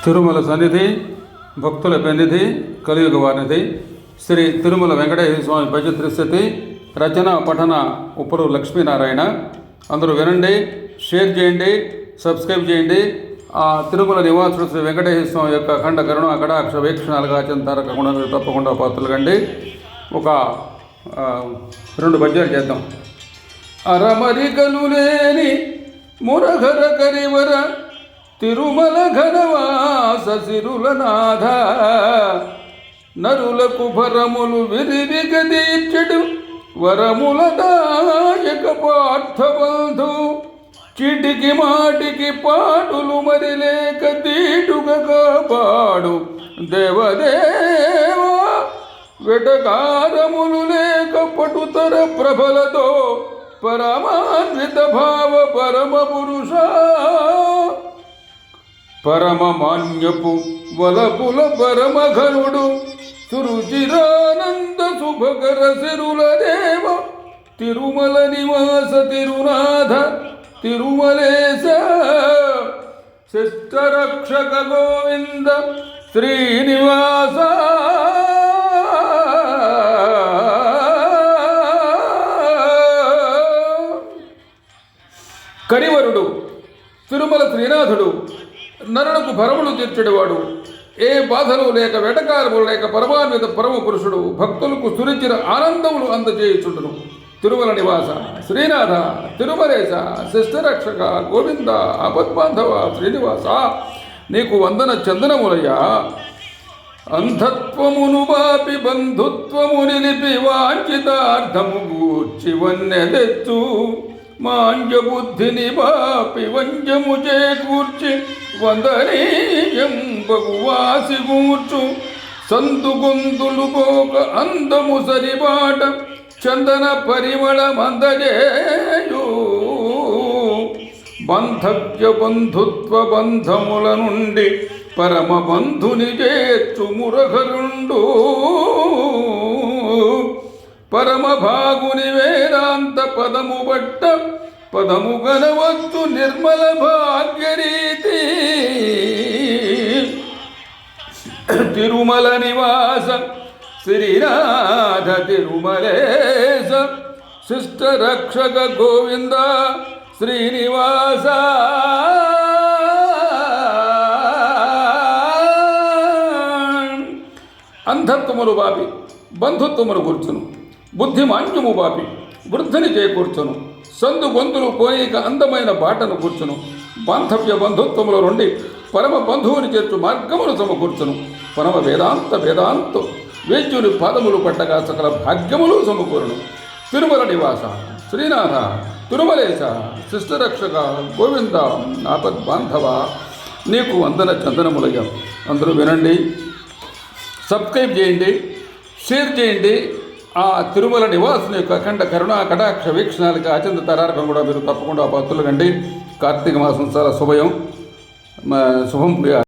తిరుమల సన్నిధి భక్తుల పెన్నిధి కలియుగ వారినిధి శ్రీ తిరుమల వెంకటేశ్వర స్వామి భజత్రిస్థితి రచన పఠన ఉప్పరు లక్ష్మీనారాయణ. అందరూ వినండి, షేర్ చేయండి, సబ్స్క్రైబ్ చేయండి. ఆ తిరుమల నివాసుడు శ్రీ వెంకటేశ్వర స్వామి యొక్క అఖండ కరుణ కటాక్ష వీక్షణాలుగా చింతారకుండా మీరు తప్పకుండా పాత్రలు కండి. ఒక 2 పద్యాలు చేద్దాం. అరమరికలు లేని మురఘర కరివర తిరుమల ఘనవాస సిరుల నాథ, నరులకు భరములు విరివిగ తీర్చెడు వరముల దాయక పార్థబంధు, చిటికి మాటికి పాటులు మరిలేక తీటుగా కాపాడు దేవదేవా, వెటకారములు లేక పటుతర ప్రభలతో పరమాన్విత భావ పరమ పురుష, పరమ మాన్యపు వలపుల పరమ ఘనుడు సురుచిరానంద శుభకర సిరుల దేవ, తిరుమల నివాస తిరునాథ తిరుమలేశ, శిష్టరక్షక గోవింద శ్రీనివాస. కరివరుడు తిరుమల శ్రీనాథుడు నరులకు భరములు తీర్చెడివాడు, ఏ బాధలు లేక వెటకారములు లేక పరమాన్విత పరమ పురుషుడు, భక్తులకు సురిచిన ఆనందములు అందజేయుచుండును. తిరుమల నివాస శ్రీనాథ తిరుమలేశ, శిష్టరక్షక గోవింద ఆపద్బాంధవ శ్రీనివాస, నీకు వందన చందనములయ్యా. అంధత్వమును బాపి బంధుత్వము నిలిపి వాంఛితార్థము గూర్చి వన్నెదెత్తు, మాంజ బుద్ధిని బాపి వంజము చేకూర్చి వందనీయంబగు వాసి కూర్చు, సందు గొంతులు పోక అందము సరిబాట చందన పరిమళ మందజేయు, బంధవ్య బంధుత్వ బంధముల నుండి పరమ బంధుని చేర్చు మురఘరుండు, పరమ భాగుని వేదాంత పదము బట్ట పదము గనవచ్చు నిర్మల భాగ్యరీతి, తిరుమల నివాస శ్రీనాథ తిరుమలేశ, శిష్ట రక్షక గోవింద శ్రీనివాస. అంధత్వములు బాపి బంధుత్వమును కూర్చును, బుద్ధి మాంద్యము బాపి వృద్ధిని చేకూర్చును, సందు గొంతులు పోయిక అందమైన బాటను కూర్చును, బాంధవ్య బంధుత్వముల నుండి పరమ బంధువుని చేర్చు మార్గమును సమకూర్చును, పరమ వేదాంత వేద్యుని పాదములు పట్టగా సకల భాగ్యములు సమకూరును. తిరుమల నివాస శ్రీనాథ తిరుమలేశ, శిష్టరక్షక గోవింద ఆపద్బాంధవ, నీకు వందన చందనములయ్య. అందరూ వినండి, సబ్స్క్రైబ్ చేయండి, షేర్ చేయండి. ఆ తిరుమల నివాసుని యొక్క అఖండ కరుణా కటాక్ష వీక్షణాలకి అత్యంత తరారకం కూడా మీరు తప్పకుండా పాత్రలు కండి. కార్తీక మాసం చాలా శుభం.